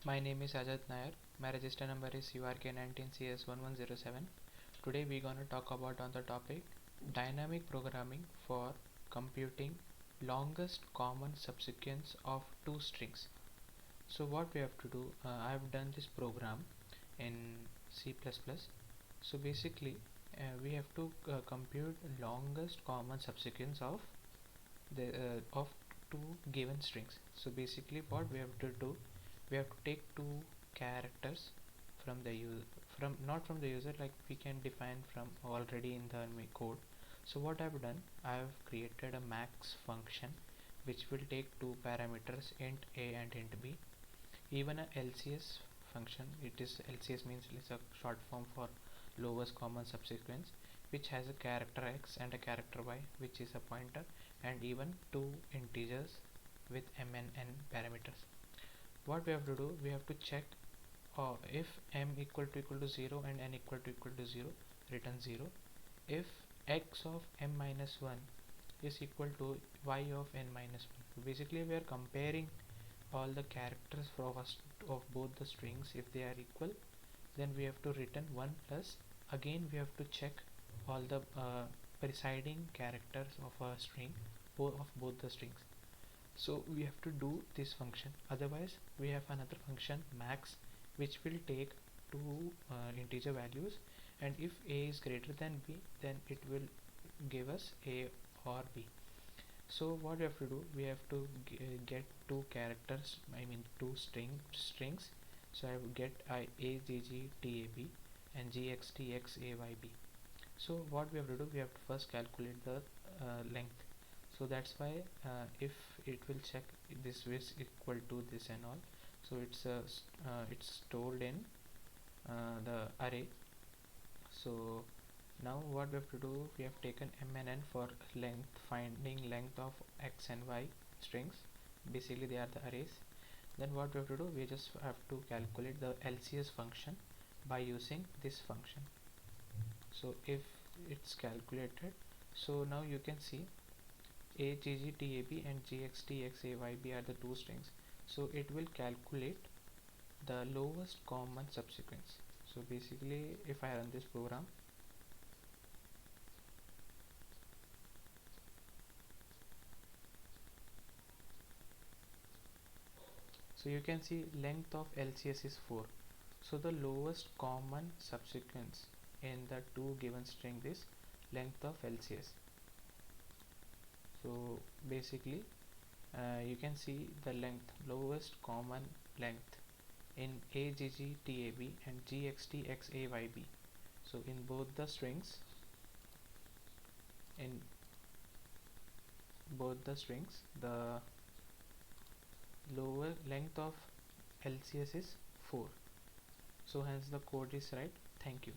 My name is Ajat Nair. My register number is URK19CS1107. Today we're gonna talk about on the topic dynamic programming for computing longest common subsequence of two strings. So what we have to do, I have done this program in C++. So basically we have to compute longest common subsequence of two given strings. So basically what we have to do, we have to take two characters from the user, from not from the user, like we can define from already in the code. So what I've done, I have created a max function which will take two parameters, int a and int b. Even a LCS function, it is LCS means it's a short form for lowest common subsequence, which has a character x and a character y, which is a pointer, and even two integers with m and n parameters. What we have to do, we have to check if m equal to 0 and n equal to 0, return 0. If x of m minus 1 is equal to y of n minus 1. So basically we are comparing all the characters of both the strings. If they are equal, then we have to return 1 plus. Again we have to check all the preceding characters of a string, of both the strings. So we have to do this function. Otherwise we have another function max, which will take two integer values, and if a is greater than b, then it will give us a or b. So what we have to do, we have to get two characters, I mean two strings. So I will get AGGTAB and GXTXAYB. So what we have to do, we have to first calculate the length. So that's why if it will check this is equal to this and all, so it's stored in the array. So now what we have to do, we have taken m and n for length, finding length of x and y strings. Basically they are the arrays. Then what we have to do, we just have to calculate the LCS function by using this function. So if it's calculated, so now you can see AGGTAB and GXTXAYB are the two strings. So it will calculate the lowest common subsequence. So basically if I run this program, so you can see length of LCS is 4. So the lowest common subsequence in the two given string is length of LCS. So basically you can see the length, lowest common length in AGGTAB and GXTXAYB. So in both the strings, in both the strings, the lower length of LCS is 4. So hence the code is right. Thank you.